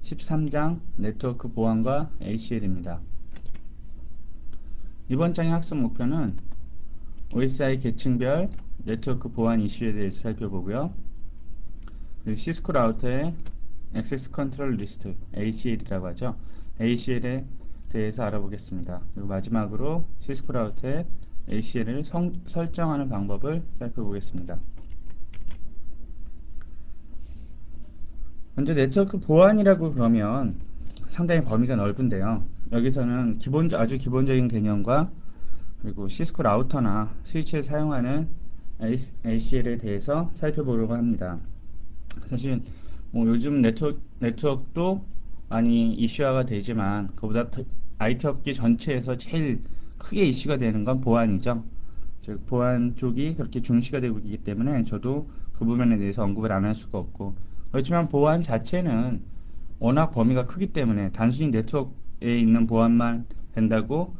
13장 네트워크 보안과 ACL입니다. 이번 장의 학습 목표는 OSI 계층별 네트워크 보안 이슈에 대해서 살펴보고요. 그리고 시스코 라우터의 액세스 컨트롤 리스트 ACL이라고 하죠. ACL에 대해서 알아보겠습니다. 그리고 마지막으로 시스코 라우터의 ACL을 설정하는 방법을 살펴보겠습니다. 먼저 네트워크 보안이라고 그러면 상당히 범위가 넓은데요. 여기서는 아주 기본적인 개념과 그리고 시스코 라우터나 스위치에 사용하는 ACL에 대해서 살펴보려고 합니다. 사실 뭐 요즘 네트워크도 많이 이슈화가 되지만 그보다 IT 업계 전체에서 제일 크게 이슈가 되는 건 보안이죠. 즉 보안 쪽이 그렇게 중시가 되고 있기 때문에 저도 그 부분에 대해서 언급을 안 할 수가 없고, 그렇지만 보안 자체는 워낙 범위가 크기 때문에 단순히 네트워크에 있는 보안만 된다고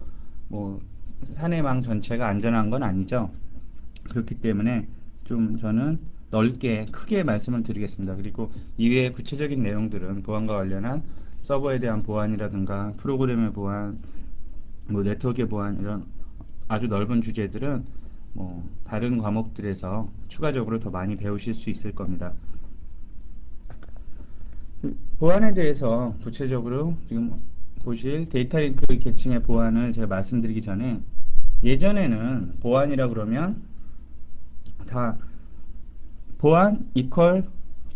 뭐 사내망 전체가 안전한 건 아니죠. 그렇기 때문에 좀 저는 넓게 크게 말씀을 드리겠습니다. 그리고 이외의 구체적인 내용들은 보안과 관련한 서버에 대한 보안이라든가 프로그램의 보안, 뭐 네트워크의 보안, 이런 아주 넓은 주제들은 뭐 다른 과목들에서 추가적으로 더 많이 배우실 수 있을 겁니다. 보안에 대해서 구체적으로 지금 보실 데이터 링크 계층의 보안을 제가 말씀드리기 전에, 예전에는 보안이라 그러면 다 보안 이퀄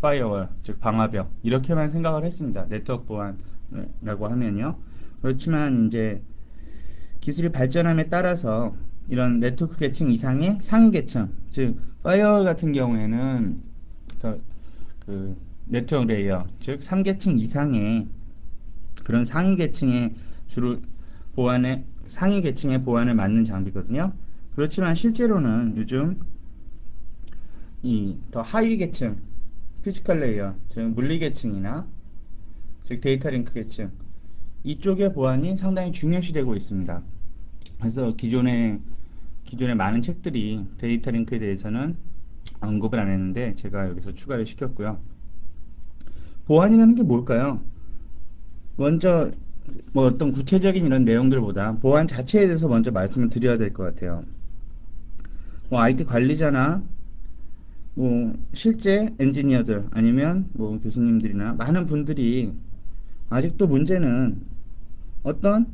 파이어월, 즉 방화벽, 이렇게만 생각을 했습니다. 네트워크 보안이라고 하면요. 그렇지만 이제 기술이 발전함에 따라서 이런 네트워크 계층 이상의 상위 계층, 즉 파이어월 같은 경우에는 그 네트워크 레이어, 즉 3계층 이상의 그런 상위 계층의 주로 보안에 상위 계층의 보안을 맡는 장비거든요. 그렇지만 실제로는 요즘 이 더 하위 계층, 피지컬 레이어, 즉 물리 계층이나 즉 데이터 링크 계층, 이쪽의 보안이 상당히 중요시되고 있습니다. 그래서 기존에 많은 책들이 데이터 링크에 대해서는 언급을 안 했는데 제가 여기서 추가를 시켰고요. 보안이라는 게 뭘까요? 먼저 뭐 어떤 구체적인 이런 내용들보다 보안 자체에 대해서 먼저 말씀을 드려야 될 것 같아요. 뭐 IT 관리자나 뭐 실제 엔지니어들 아니면 뭐 교수님들이나 많은 분들이 아직도 문제는 어떤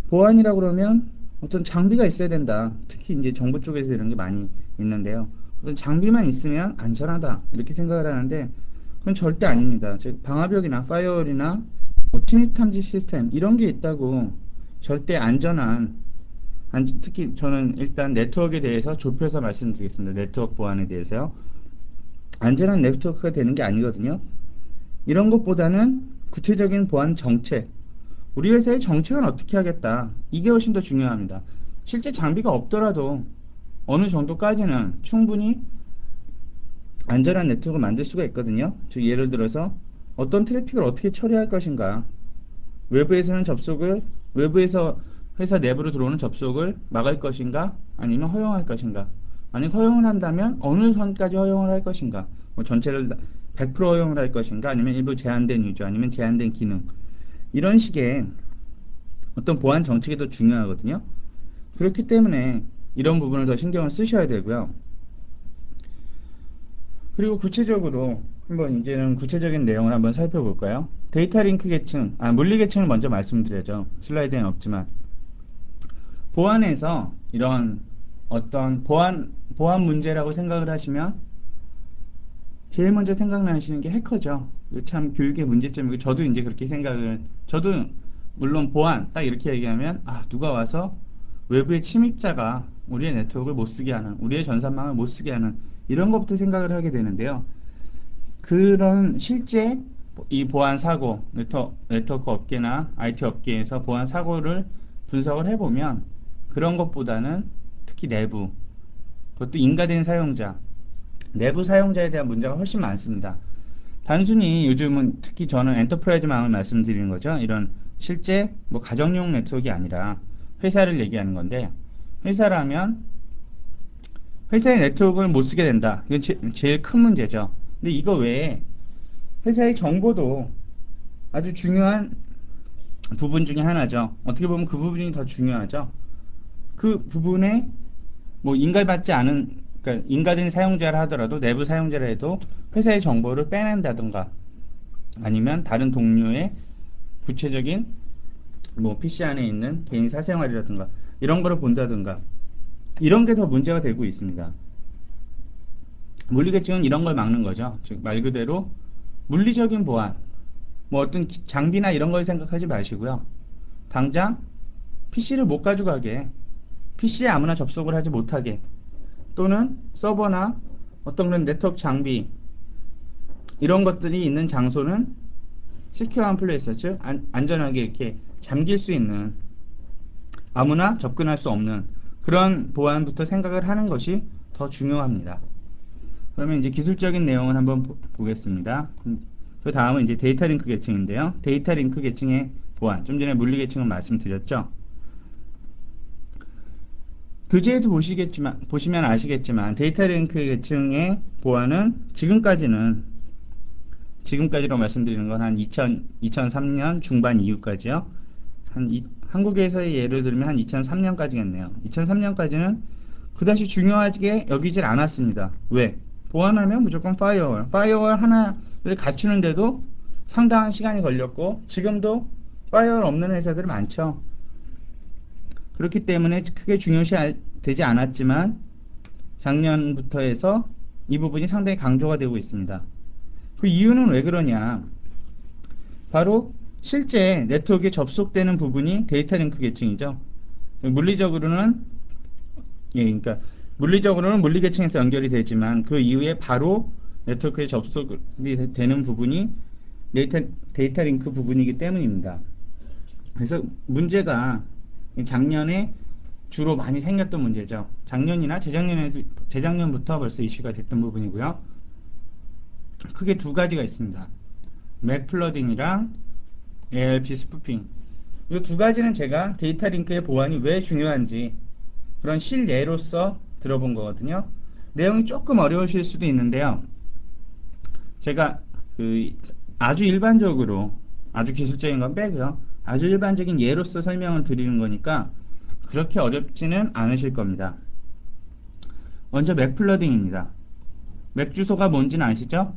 보안이라고 그러면 어떤 장비가 있어야 된다. 특히 이제 정부 쪽에서 이런 게 많이 있는데요. 어떤 장비만 있으면 안전하다 이렇게 생각을 하는데 그건 절대 아닙니다. 즉 방화벽이나 파이어월이나 뭐 침입 탐지 시스템 이런 게 있다고 절대 안전한, 특히 저는 일단 네트워크에 대해서 좁혀서 말씀드리겠습니다. 네트워크 보안에 대해서요. 안전한 네트워크가 되는 게 아니거든요. 이런 것보다는 구체적인 보안 정책, 우리 회사의 정책은 어떻게 하겠다, 이게 훨씬 더 중요합니다. 실제 장비가 없더라도 어느 정도까지는 충분히 안전한 네트워크를 만들 수가 있거든요. 즉 예를 들어서 어떤 트래픽을 어떻게 처리할 것인가, 외부에서 회사 내부로 들어오는 접속을 막을 것인가 아니면 허용할 것인가, 만약 허용을 한다면 어느 선까지 허용을 할 것인가, 뭐 전체를 100% 허용을 할 것인가 아니면 일부 제한된 유저 아니면 제한된 기능, 이런 식의 어떤 보안 정책이 더 중요하거든요. 그렇기 때문에 이런 부분을 더 신경을 쓰셔야 되고요. 그리고 구체적으로 한번 이제는 구체적인 내용을 한번 살펴볼까요? 데이터 링크 계층, 물리 계층을 먼저 말씀드려야죠. 슬라이드에는 없지만 보안에서 이런 어떤 보안 문제라고 생각을 하시면 제일 먼저 생각나시는 게 해커죠. 이거 참 교육의 문제점이고 저도 이제 그렇게 저도 물론 보안 딱 이렇게 얘기하면 누가 와서 외부의 침입자가 우리의 네트워크를 못 쓰게 하는, 우리의 전산망을 못 쓰게 하는, 이런 것부터 생각을 하게 되는데요. 그런 실제 이 보안 사고, 네트워크 업계나 IT 업계에서 보안 사고를 분석을 해보면 그런 것보다는 특히 그것도 인가된 사용자, 내부 사용자에 대한 문제가 훨씬 많습니다. 단순히 요즘은 특히 저는 엔터프라이즈망을 말씀드리는 거죠. 이런 실제 뭐 가정용 네트워크가 아니라 회사를 얘기하는 건데, 회사라면 회사의 네트워크를 못 쓰게 된다. 이건 제일 큰 문제죠. 근데 이거 외에 회사의 정보도 아주 중요한 부분 중에 하나죠. 어떻게 보면 그 부분이 더 중요하죠. 그 부분에 뭐 인가받지 않은, 그러니까 인가된 사용자라 하더라도 내부 사용자라 해도 회사의 정보를 빼낸다든가 아니면 다른 동료의 구체적인 뭐 PC 안에 있는 개인 사생활이라든가 이런 거를 본다든가 이런 게 더 문제가 되고 있습니다. 물리계층은 이런 걸 막는 거죠. 즉 말 그대로 물리적인 보안, 뭐 어떤 장비나 이런 걸 생각하지 마시고요. 당장 PC를 못 가져가게, PC에 아무나 접속을 하지 못하게, 또는 서버나 어떤 그런 네트워크 장비 이런 것들이 있는 장소는 시큐어한 플레이스, 즉 안전하게 이렇게 잠길 수 있는, 아무나 접근할 수 없는 그런 보안부터 생각을 하는 것이 더 중요합니다. 그러면 이제 기술적인 내용을 한번 보겠습니다. 그 다음은 이제 데이터 링크 계층인데요. 데이터 링크 계층의 보안, 좀 전에 물리 계층은 말씀드렸죠. 교재에도 보시면 아시겠지만 데이터 링크 계층의 보안은 지금까지로 말씀드리는 건 한 2003년 중반 이후까지요. 한국에서의 예를 들면 한 2003년까지겠네요. 2003년까지는 그다지 중요하게 여기질 않았습니다. 왜? 보안하면 무조건 파이어월 하나를 갖추는데도 상당한 시간이 걸렸고, 지금도 파이어월 없는 회사들이 많죠. 그렇기 때문에 크게 중요시되지 않았지만 작년부터 해서 이 부분이 상당히 강조가 되고 있습니다. 그 이유는 왜 그러냐? 바로 실제 네트워크에 접속되는 부분이 데이터 링크 계층이죠. 물리적으로는 그러니까 물리적으로는 물리 계층에서 연결이 되지만 그 이후에 바로 네트워크에 접속이 되는 부분이 데이터 링크 부분이기 때문입니다. 그래서 문제가 작년에 주로 많이 생겼던 문제죠. 작년이나 재작년부터 벌써 이슈가 됐던 부분이고요. 크게 두 가지가 있습니다. 맥 플러딩이랑 ARP 스푸핑. 이 두 가지는 제가 데이터 링크의 보안이 왜 중요한지 그런 실예로서 들어본 거거든요. 내용이 조금 어려우실 수도 있는데요. 제가 아주 일반적으로, 아주 기술적인 건 빼고요. 아주 일반적인 예로서 설명을 드리는 거니까 그렇게 어렵지는 않으실 겁니다. 먼저 맥 플러딩입니다. 맥 주소가 뭔지는 아시죠?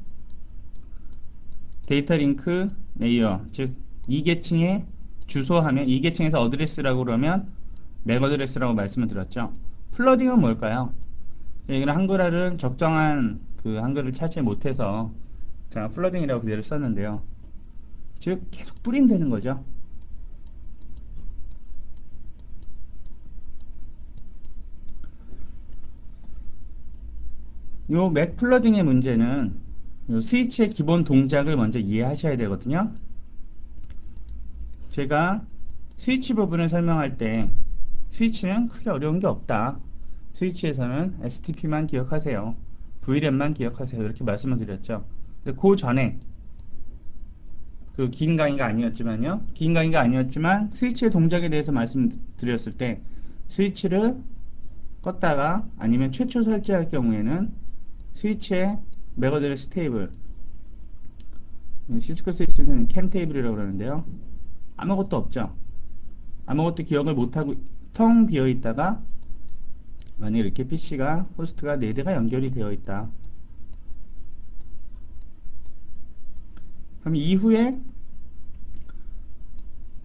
데이터 링크 레이어, 즉 2계층의 주소하면 2계층에서 어드레스라고 그러면 맥 어드레스라고 말씀을 드렸죠. 플러딩은 뭘까요? 여기는 한글화를 적정한 그 한글을 찾지 못해서 제가 플러딩이라고 그대로 썼는데요. 즉 계속 뿌린다는 거죠. 요 맥 플러딩의 문제는 요 스위치의 기본 동작을 먼저 이해하셔야 되거든요. 제가 스위치 부분을 설명할 때 스위치는 크게 어려운 게 없다. 스위치에서는 STP만 기억하세요. VLAN만 기억하세요. 이렇게 말씀을 드렸죠. 근데 그 전에 그 긴 강의가 아니었지만요. 긴 강의가 아니었지만 스위치의 동작에 대해서 말씀드렸을 때 스위치를 껐다가 아니면 최초 설치할 경우에는 스위치의 맥 어드레스 테이블, 시스코 스위치는 캠 테이블이라고 그러는데요. 아무것도 없죠. 아무것도 기억을 못하고 텅 비어 있다가 만약 이렇게 PC가 호스트가 4대가 연결이 되어 있다. 그럼 이후에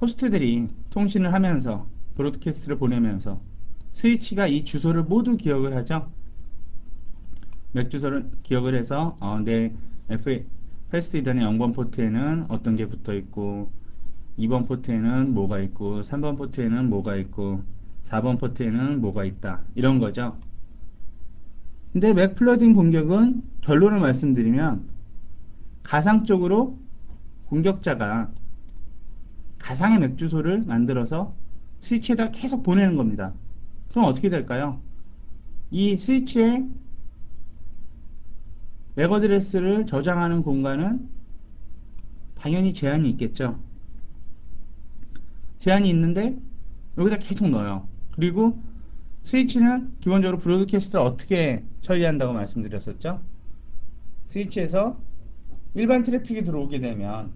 호스트들이 통신을 하면서 브로드캐스트를 보내면서 스위치가 이 주소를 모두 기억을 하죠. 맥 주소를 기억을 해서 내 패스트 이더넷 0번 포트에는 어떤 게 붙어 있고 2번 포트에는 뭐가 있고 3번 포트에는 뭐가 있고 4번 포트에는 뭐가 있다. 이런 거죠. 근데 맥 플러딩 공격은 결론을 말씀드리면 가상적으로 공격자가 가상의 맥 주소를 만들어서 스위치에다 계속 보내는 겁니다. 그럼 어떻게 될까요? 이 스위치에 맥 어드레스를 저장하는 공간은 당연히 제한이 있겠죠. 제한이 있는데 여기다 계속 넣어요. 그리고 스위치는 기본적으로 브로드캐스트를 어떻게 처리한다고 말씀드렸었죠? 스위치에서 일반 트래픽이 들어오게 되면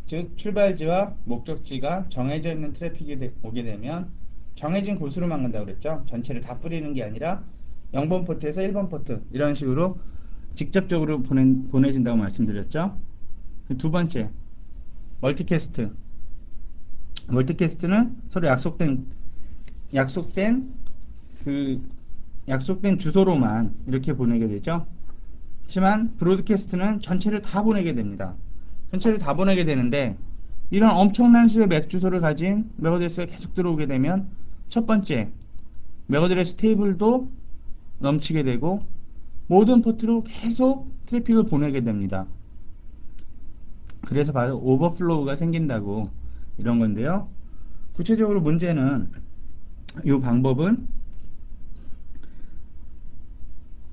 즉 출발지와 목적지가 정해져 있는 트래픽이 오게 되면 정해진 곳으로만 간다고 그랬죠. 전체를 다 뿌리는 게 아니라 0번 포트에서 1번 포트 이런 식으로 직접적으로 보내진다고 말씀드렸죠. 두 번째, 멀티캐스트. 멀티캐스트는 서로 약속된 그 약속된 주소로만 이렇게 보내게 되죠. 하지만 브로드캐스트는 전체를 다 보내게 됩니다. 전체를 다 보내게 되는데 이런 엄청난 수의 맥 주소를 가진 맥어드레스가 계속 들어오게 되면 첫 번째, 맥어드레스 테이블도 넘치게 되고 모든 포트로 계속 트래픽을 보내게 됩니다. 그래서 바로 오버플로우가 생긴다고 이런 건데요. 구체적으로 문제는 이 방법은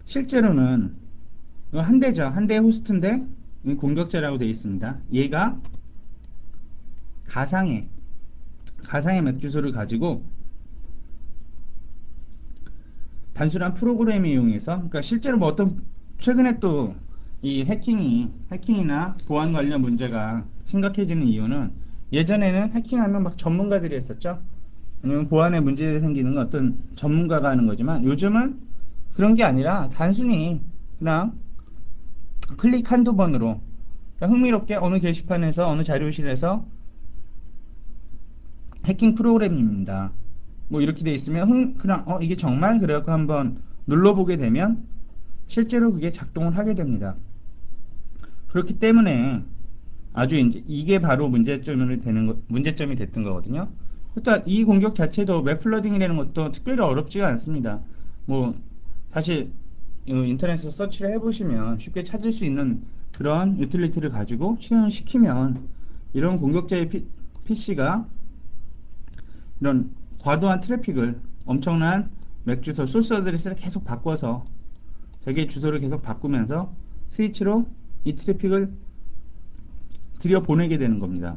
실제로는 한 대죠. 한 대의 호스트인데 공격자라고 되어 있습니다. 얘가 가상의 맥 주소를 가지고 단순한 프로그램을 이용해서, 그러니까 실제로 뭐 어떤 최근에 또 이 해킹이나 보안 관련 문제가 심각해지는 이유는 예전에는 해킹하면 막 전문가들이 했었죠. 아니면 보안에 문제 생기는 건 어떤 전문가가 하는 거지만 요즘은 그런 게 아니라 단순히 그냥 클릭 한두 번으로 흥미롭게 어느 게시판에서 어느 자료실에서 해킹 프로그램입니다. 뭐 이렇게 돼 있으면 그냥 이게 정말 그래갖고 한번 눌러보게 되면 실제로 그게 작동을 하게 됩니다. 그렇기 때문에 아주 이제 이게 바로 문제점이 됐던 거거든요. 일단 이 공격 자체도 웹플러딩이라는 것도 특별히 어렵지가 않습니다. 뭐 사실 인터넷에서 서치를 해보시면 쉽게 찾을 수 있는 그런 유틸리티를 가지고 실행을 시키면 이런 공격자의 PC가 이런 과도한 트래픽을 엄청난 맥 주소 소스 어드레스를 계속 바꿔서 자기의 주소를 계속 바꾸면서 스위치로 이 트래픽을 들여보내게 되는 겁니다.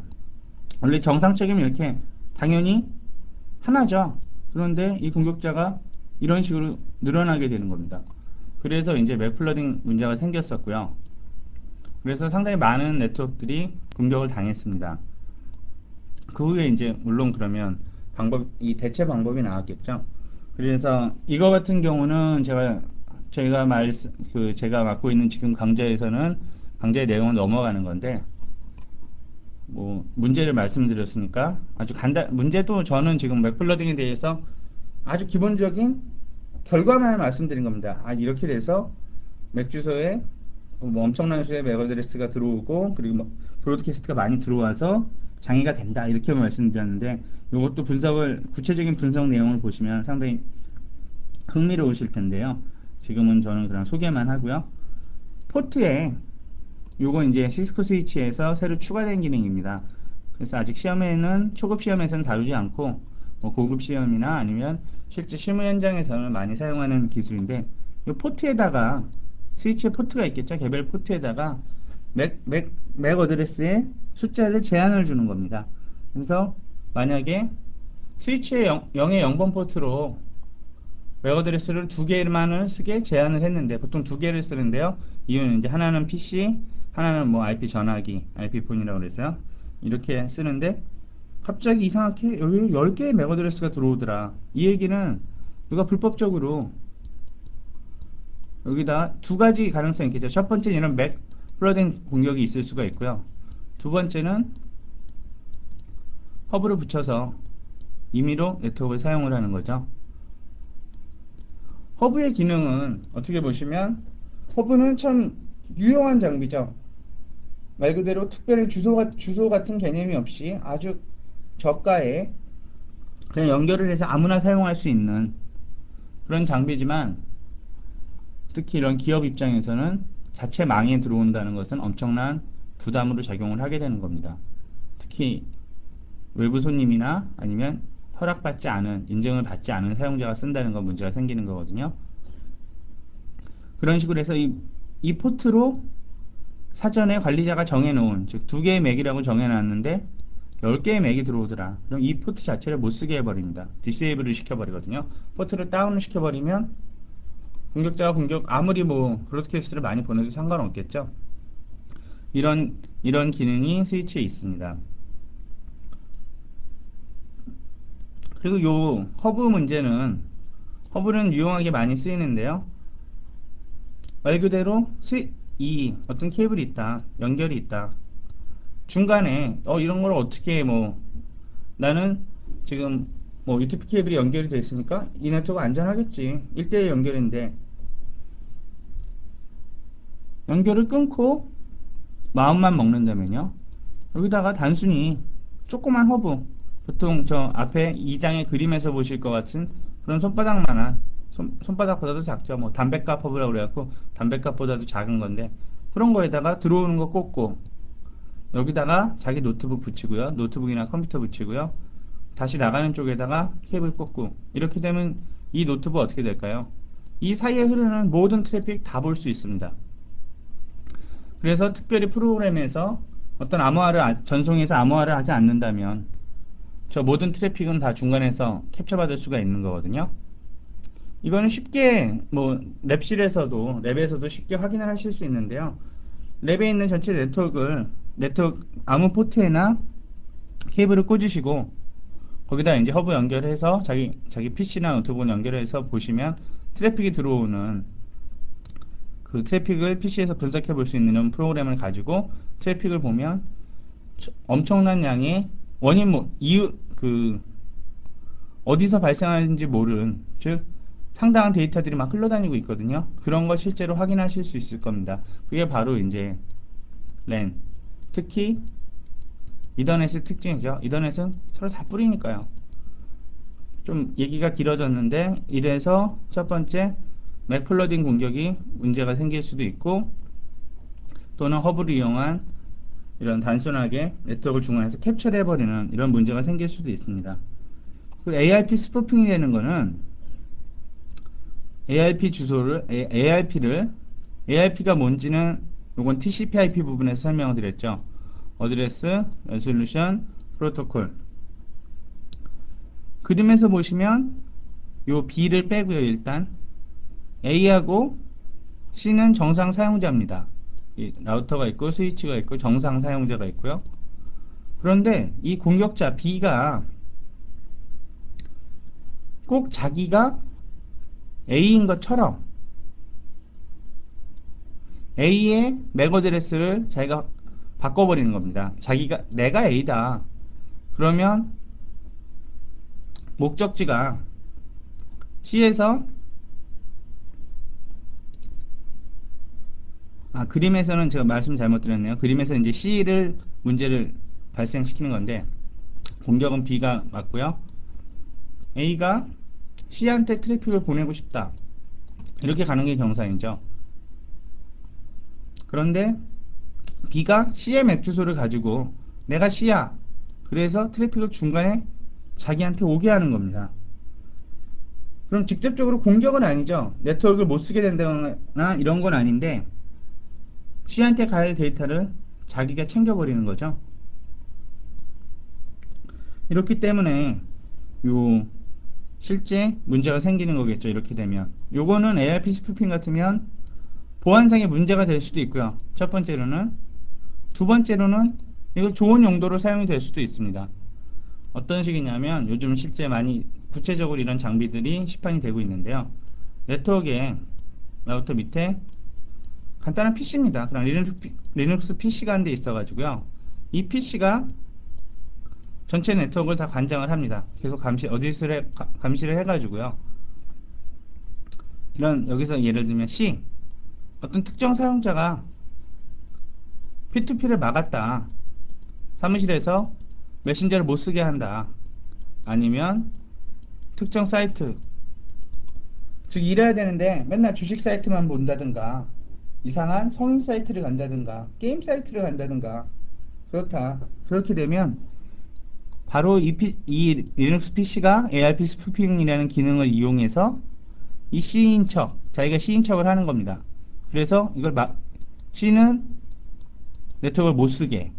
원래 정상적이면 이렇게 당연히 하나죠. 그런데 이 공격자가 이런 식으로 늘어나게 되는 겁니다. 그래서 이제 맥플러딩 문제가 생겼었고요. 그래서 상당히 많은 네트워크들이 공격을 당했습니다. 그 후에 이제 물론 그러면 이 대체 방법이 나왔겠죠. 그래서 이거 같은 경우는 제가 맡고 있는 지금 강좌의 내용은 넘어가는 건데, 뭐 문제를 말씀드렸으니까 아주 문제도 저는 지금 맥플러딩에 대해서 아주 기본적인 결과만을 말씀드린 겁니다. 이렇게 돼서 맥 주소에 뭐 엄청난 수의 맥 어드레스가 들어오고 그리고 뭐 브로드캐스트가 많이 들어와서 장애가 된다 이렇게 말씀드렸는데, 이것도 구체적인 분석 내용을 보시면 상당히 흥미로우실 텐데요. 지금은 저는 그냥 소개만 하고요. 포트에 요거 이제 시스코 스위치에서 새로 추가된 기능입니다. 그래서 아직 초급 시험에서는 다루지 않고 뭐 고급 시험이나 아니면 실제 실무 현장에서는 많이 사용하는 기술인데, 이 포트에다가 스위치에 포트가 있겠죠. 개별 포트에다가 맥 어드레스의 숫자를 제한을 주는 겁니다. 그래서 만약에 스위치의 0의 0번 포트로 맥 어드레스를 두 개만을 쓰게 제한을 했는데, 보통 두 개를 쓰는데요. 이유는 이제 하나는 PC, 하나는 뭐 IP 전화기, IP 폰이라고 그래서요. 이렇게 쓰는데 갑자기 이상하게 여기 10개의 맥 어드레스가 들어오더라. 이 얘기는 누가 불법적으로 여기다 두 가지 가능성이 있겠죠. 첫 번째는 이런 맥 플러딩 공격이 있을 수가 있고요. 두 번째는 허브를 붙여서 임의로 네트워크를 사용을 하는 거죠. 허브의 기능은 어떻게 보시면 허브는 참 유용한 장비죠. 말 그대로 특별히 주소 같은 개념이 없이 아주 저가에 그냥 연결을 해서 아무나 사용할 수 있는 그런 장비지만, 특히 이런 기업 입장에서는 자체 망에 들어온다는 것은 엄청난 부담으로 작용을 하게 되는 겁니다. 특히 외부 손님이나 아니면 인증을 받지 않은 사용자가 쓴다는 건 문제가 생기는 거거든요. 그런 식으로 해서 이 포트로 사전에 관리자가 정해놓은, 즉 2개의 맥이라고 정해놨는데 10개의 맥이 들어오더라. 그럼 이 포트 자체를 못 쓰게 해버립니다. 디세이블을 시켜버리거든요. 포트를 다운을 시켜버리면 공격자가 아무리 뭐 브로드캐스트를 많이 보내도 상관없겠죠. 이런 이런 기능이 스위치에 있습니다. 그리고 요 허브는 유용하게 많이 쓰이는데요. 말 그대로 이 어떤 케이블이 있다, 연결이 있다. 중간에 이런 걸 어떻게 나는 지금 유튜브 케이블이 연결이 돼 있으니까 이 네트워크 안전하겠지. 1대1 연결인데 연결을 끊고 마음만 먹는다면요. 여기다가 단순히 조그만 허브, 보통 저 앞에 2장의 그림에서 보실 것 같은 그런 손바닥만한, 손바닥보다도 작죠. 담배갑 허브라고 그래갖고 담배갑보다도 작은 건데 그런 거에다가 들어오는 거 꽂고 여기다가 자기 노트북 붙이고요. 노트북이나 컴퓨터 붙이고요. 다시 나가는 쪽에다가 케이블 꽂고 이렇게 되면 이 노트북 어떻게 될까요? 이 사이에 흐르는 모든 트래픽 다 볼 수 있습니다. 그래서 특별히 프로그램에서 어떤 전송해서 암호화를 하지 않는다면 저 모든 트래픽은 다 중간에서 캡처받을 수가 있는 거거든요. 이거는 쉽게 랩에서도 쉽게 확인을 하실 수 있는데요. 랩에 있는 전체 네트워크 아무 포트에나 케이블을 꽂으시고 거기다 이제 허브 연결해서 자기 PC나 노트북 연결해서 보시면 트래픽이 들어오는 그 트래픽을 PC에서 분석해 볼 수 있는 프로그램을 가지고 트래픽을 보면 엄청난 양의 이유 어디서 발생하는지 모르는, 즉 상당한 데이터들이 막 흘러다니고 있거든요. 그런 걸 실제로 확인하실 수 있을 겁니다. 그게 바로 이제 랜, 특히 이더넷의 특징이죠. 이더넷은 서로 다 뿌리니까요. 좀 얘기가 길어졌는데 이래서 첫 번째 맥플러딩 공격이 문제가 생길 수도 있고, 또는 허브를 이용한 이런 단순하게 네트워크를 중간에서 캡처를 해버리는 이런 문제가 생길 수도 있습니다. 그리고 ARP 스푸핑이 되는 거는 ARP가 뭔지는 요건 TCP/IP 부분에서 설명을 드렸죠. 어드레스, 레솔루션, 프로토콜. 그림에서 보시면 요 B를 빼고요. 일단 A하고 C는 정상 사용자입니다. 라우터가 있고 스위치가 있고 정상 사용자가 있고요. 그런데 이 공격자 B가 꼭 자기가 A인 것처럼 A의 맥 어드레스를 자기가 바꿔버리는 겁니다. 내가 A다. 그러면 목적지가 C에서 그림에서는 제가 말씀 잘못 드렸네요. 그림에서 이제 C를 문제를 발생시키는 건데 공격은 B가 맞고요. A가 C한테 트래픽을 보내고 싶다. 이렇게 가는 게 정상이죠. 그런데 B가 C의 맥 주소를 가지고 내가 C야. 그래서 트래픽을 중간에 자기한테 오게 하는 겁니다. 그럼 직접적으로 공격은 아니죠. 네트워크를 못 쓰게 된다거나 이런 건 아닌데 C한테 갈 데이터를 자기가 챙겨버리는 거죠. 이렇기 때문에 실제 문제가 생기는 거겠죠. 이렇게 되면 요거는 ARP 스푸핑 같으면 보안상의 문제가 될 수도 있고요. 첫 번째로는. 두 번째로는 이거 좋은 용도로 사용이 될 수도 있습니다. 어떤 식이냐면 요즘 실제 많이 구체적으로 이런 장비들이 시판이 되고 있는데요. 네트워크에 라우터 밑에 간단한 PC입니다. 그냥 리눅스 PC가 한 대 있어가지고요. 이 PC가 전체 네트워크를 다 관장을 합니다. 계속 감시를 해가지고요. 여기서 예를 들면 C, 어떤 특정 사용자가 P2P를 막았다. 사무실에서 메신저를 못 쓰게 한다. 아니면 특정 사이트, 즉 일해야 되는데 맨날 주식 사이트만 본다든가 이상한 성인 사이트를 간다든가 게임 사이트를 간다든가 그렇다. 그렇게 되면 바로 이 리눅스 PC가 ARP 스푸핑이라는 기능을 이용해서 이 C인 척, 자기가 C인 척을 하는 겁니다. 그래서 이걸 C는 네트워크를 못 쓰게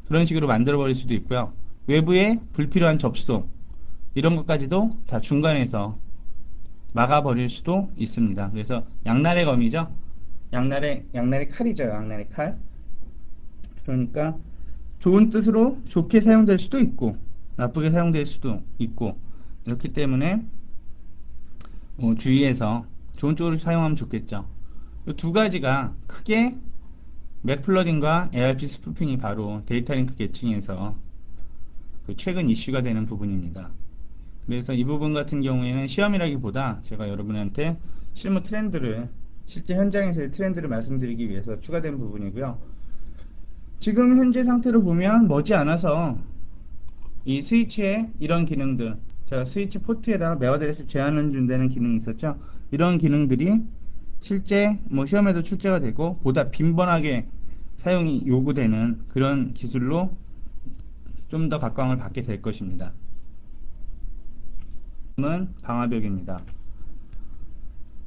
그런 식으로 만들어 버릴 수도 있고요. 외부에 불필요한 접속 이런 것까지도 다 중간에서 막아버릴 수도 있습니다. 그래서 양날의 검이죠. 양날의 칼이죠. 양날의 칼. 그러니까 좋은 뜻으로 좋게 사용될 수도 있고 나쁘게 사용될 수도 있고 이렇기 때문에 주의해서 좋은 쪽으로 사용하면 좋겠죠. 이 두 가지가 크게 맥플러딩과 ARP 스푸핑이 바로 데이터 링크 계층에서 그 최근 이슈가 되는 부분입니다. 그래서 이 부분 같은 경우에는 시험이라기보다 제가 여러분한테 실무 트렌드를 실제 현장에서의 트렌드를 말씀드리기 위해서 추가된 부분이고요. 지금 현재 상태로 보면 머지않아서 이 스위치의 이런 기능들, 자 스위치 포트에다가 맥 어드레스 제한을 준다는 기능이 있었죠. 이런 기능들이 실제 시험에도 출제가 되고 보다 빈번하게 사용이 요구되는 그런 기술로 좀 더 각광을 받게 될 것입니다. 다음은 방화벽입니다.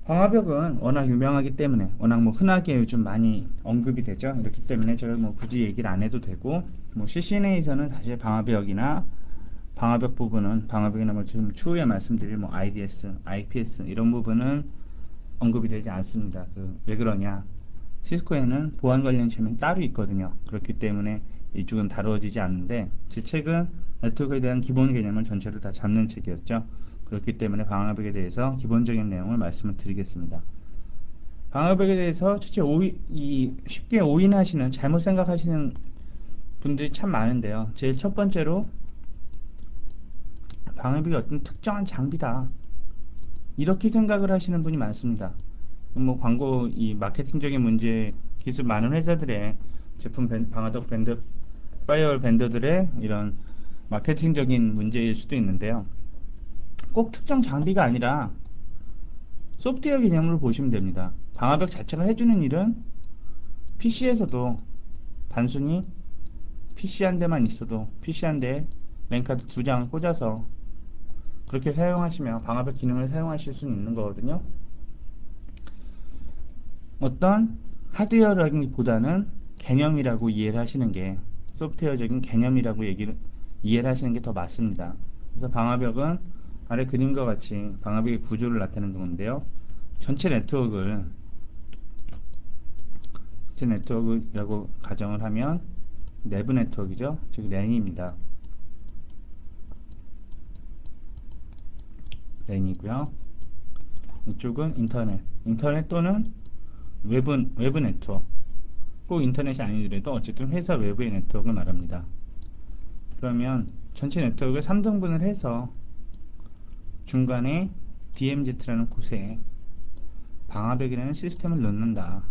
방화벽은 워낙 유명하기 때문에 워낙 흔하게 요즘 많이 언급이 되죠. 이렇기 때문에 제가 굳이 얘기를 안 해도 되고 CCNA에서는 사실 방화벽이나 지금 추후에 말씀드릴 IDS, IPS 이런 부분은 언급이 되지 않습니다. 왜 그러냐? 시스코에는 보안 관련 체명이 따로 있거든요. 그렇기 때문에 이쪽은 다루어지지 않는데 제 책은 네트워크에 대한 기본 개념을 전체를 다 잡는 책이었죠. 그렇기 때문에 방화벽에 대해서 기본적인 내용을 말씀을 드리겠습니다. 방화벽에 대해서 쉽게 오인하시는 잘못 생각하시는 분들이 참 많은데요. 제일 첫 번째로 방화벽이 어떤 특정한 장비다 이렇게 생각을 하시는 분이 많습니다. 광고 마케팅적인 문제 기술 많은 회사들의 제품 방화벽 밴더 파이어월 밴더들의 이런 마케팅적인 문제일 수도 있는데요. 꼭 특정 장비가 아니라 소프트웨어 개념으로 보시면 됩니다. 방화벽 자체가 해주는 일은 PC에서도 단순히 PC 한 대만 있어도 PC 한 대에 랜카드 2장을 꽂아서 그렇게 사용하시면 방화벽 기능을 사용하실 수 있는 거거든요. 어떤 하드웨어라기보다는 개념이라고 이해를 하시는 게 소프트웨어적인 개념이라고 이해를 하시는 게 더 맞습니다. 그래서 방화벽은 아래 그림과 같이 방화벽의 구조를 나타내는 건데요. 전체 네트워크라고 가정을 하면 내부 네트워크이죠. 즉 랜입니다. 랜이고요. 이쪽은 인터넷 또는 외부 네트워크. 꼭 인터넷이 아니더라도 어쨌든 회사 외부의 네트워크를 말합니다. 그러면 전체 네트워크를 3등분을 해서 중간에 DMZ라는 곳에 방화벽이라는 시스템을 넣는다.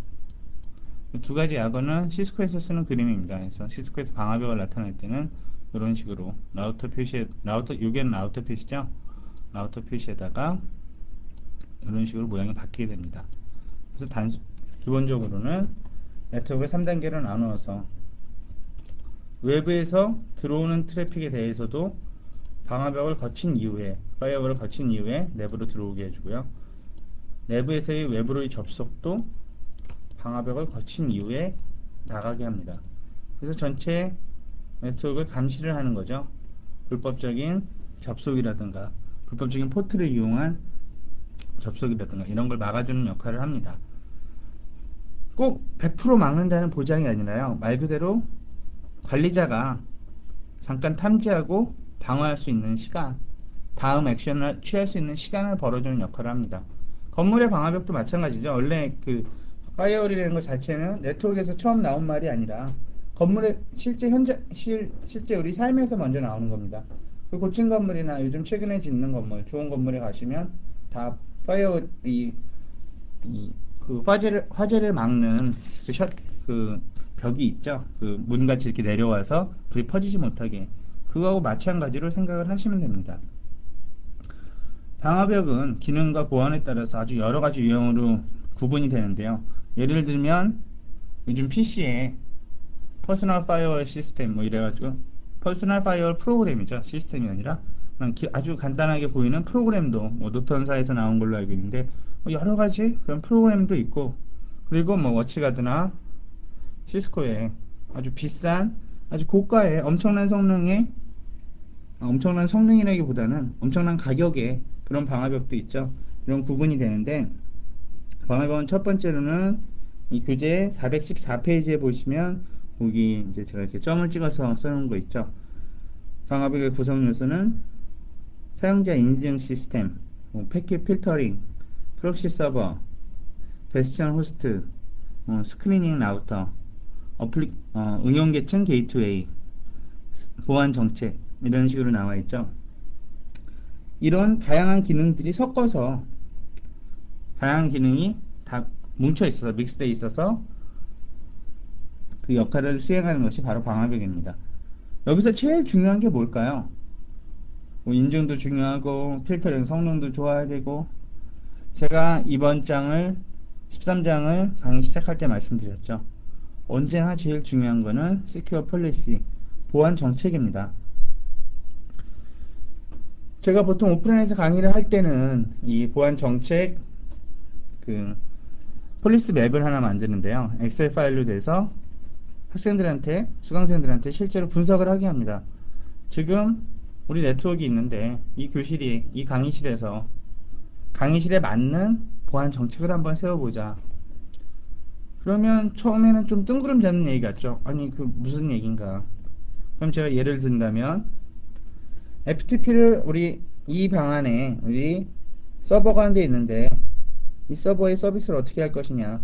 두 가지 약어는 시스코에서 쓰는 그림입니다. 그래서 시스코에서 방화벽을 나타낼 때는 이런 식으로 라우터 표시죠. 라우터 표시에다가 이런 식으로 모양이 바뀌게 됩니다. 그래서 기본적으로는 네트워크를 3단계로 나누어서 외부에서 들어오는 트래픽에 대해서도 방화벽을 거친 이후에 파이어볼을 거친 이후에 내부로 들어오게 해주고요. 내부에서의 외부로의 접속도 방화벽을 거친 이후에 나가게 합니다. 그래서 전체 네트워크를 감시를 하는 거죠. 불법적인 접속이라든가 불법적인 포트를 이용한 접속이라든가 이런 걸 막아주는 역할을 합니다. 꼭 100% 막는다는 보장이 아니라요. 말 그대로 관리자가 잠깐 탐지하고 방어할 수 있는 시간, 다음 액션을 취할 수 있는 시간을 벌어주는 역할을 합니다. 건물의 방화벽도 마찬가지죠. 원래 파이어월이라는 것 자체는 네트워크에서 처음 나온 말이 아니라 건물의 실제 우리 삶에서 먼저 나오는 겁니다. 고층 건물이나 요즘 최근에 짓는 건물, 좋은 건물에 가시면 다 파이어월이 화재를 막는 벽이 있죠. 문같이 이렇게 내려와서 불이 퍼지지 못하게 그거하고 마찬가지로 생각을 하시면 됩니다. 방화벽은 기능과 보안에 따라서 아주 여러가지 유형으로 구분이 되는데요. 예를 들면 요즘 PC에 퍼스널 파이어월 시스템 이래가지고 퍼스널 파이어월 프로그램이죠. 시스템이 아니라 아주 간단하게 보이는 프로그램도 노턴사에서 나온 걸로 알고 있는데 여러가지 그런 프로그램도 있고 그리고 워치가드나 시스코에 아주 비싼 아주 고가의 엄청난 성능이라기보다는 엄청난 가격의 그런 방화벽도 있죠. 이런 구분이 되는데 방화벽은 첫 번째로는 이 교재 414페이지에 보시면 거기 이제 제가 이렇게 점을 찍어서 써놓은 거 있죠. 방화벽의 구성 요소는 사용자 인증 시스템, 패킷 필터링, 프록시 서버, 베스천 호스트, 스크리닝 라우터, 응용 계층 게이트웨이, 보안 정책 이런 식으로 나와 있죠. 이런 다양한 기능들이 섞어서 다양한 기능이 다 뭉쳐 있어서 믹스되어 있어서 그 역할을 수행하는 것이 바로 방화벽입니다. 여기서 제일 중요한 게 뭘까요? 인증도 중요하고 필터링 성능도 좋아야 되고, 제가 이번 장을 13장을 강의 시작할 때 말씀드렸죠. 언제나 제일 중요한 거는 Secure Policy, 보안 정책입니다. 제가 보통 오프라인에서 강의를 할 때는 이 보안 정책 폴리스 맵을 하나 만드는데요. 엑셀 파일로 돼서 학생들한테, 수강생들한테 실제로 분석을 하게 합니다. 지금 우리 네트워크가 있는데 이 교실이, 이 강의실에서 강의실에 맞는 보안 정책을 한번 세워보자. 그러면 처음에는 좀 뜬구름 잡는 얘기 같죠? 아니 그 무슨 얘기인가? 그럼 제가 예를 든다면 FTP를 우리 이 방안에 우리 서버가 한 대 있는데 이 서버의 서비스를 어떻게 할 것이냐,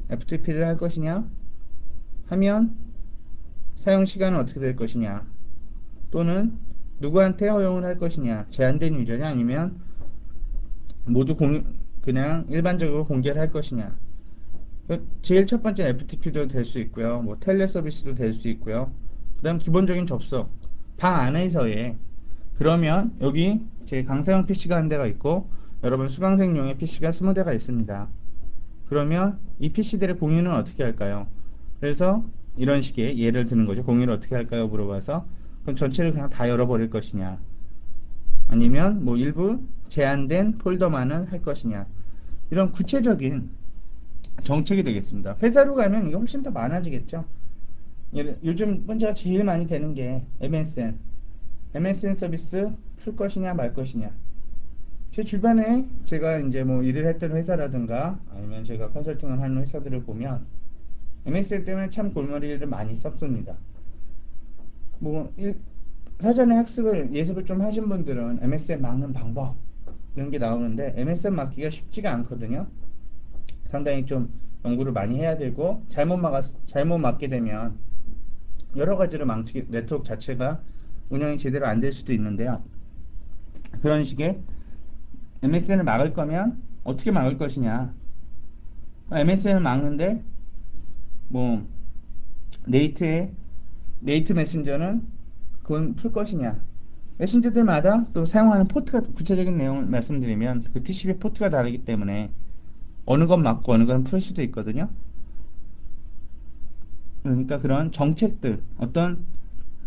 FTP를 할 것이냐 하면 사용 시간은 어떻게 될 것이냐, 또는 누구한테 허용을 할 것이냐, 제한된 유저냐 아니면 모두 그냥 일반적으로 공개를 할 것이냐. 제일 첫 번째는 FTP도 될 수 있고요, 뭐 텔레 서비스도 될 수 있고요, 그 다음 기본적인 접속 방 안에서의, 그러면 여기 제 강사용 PC가 한 대가 있고 여러분 수강생용의 PC가 20대가 있습니다. 그러면 이 PC들의 공유는 어떻게 할까요? 그래서 이런 식의 예를 드는 거죠. 공유를 어떻게 할까요? 물어봐서 그럼 전체를 그냥 다 열어버릴 것이냐, 아니면 뭐 일부 제한된 폴더만은 할 것이냐, 이런 구체적인 정책이 되겠습니다. 회사로 가면 이게 훨씬 더 많아지겠죠. 요즘 문제가 제일 많이 되는 게 MSN 서비스 풀 것이냐 말 것이냐. 제 주변에 제가 이제 뭐 일을 했던 회사라든가 아니면 제가 컨설팅을 하는 회사들을 보면 MSN 때문에 참 골머리를 많이 썼습니다. 뭐 사전에 예습을 좀 하신 분들은 MSN 막는 방법 이런 게 나오는데 MSN 막기가 쉽지가 않거든요. 상당히 좀 연구를 많이 해야 되고 잘못 막게 되면 여러 가지로 네트워크 자체가 운영이 제대로 안 될 수도 있는데요. 그런 식의 MSN을 막을 거면 어떻게 막을 것이냐. MSN을 막는데 뭐 네이트 메신저는 그건 풀 것이냐. 메신저들마다 또 사용하는 포트가, 구체적인 내용을 말씀드리면 그 TCP 포트가 다르기 때문에 어느 건 막고 어느 건 풀 수도 있거든요. 그러니까 그런 정책들, 어떤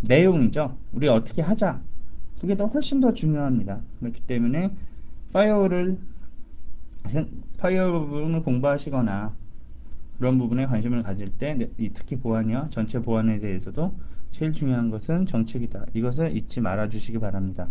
내용이죠. 우리가 어떻게 하자. 그게 더 훨씬 더 중요합니다. 그렇기 때문에 파이어워를 부분을 공부하시거나 그런 부분에 관심을 가질 때 특히 보안이요, 전체 보안에 대해서도 제일 중요한 것은 정책이다. 이것을 잊지 말아 주시기 바랍니다.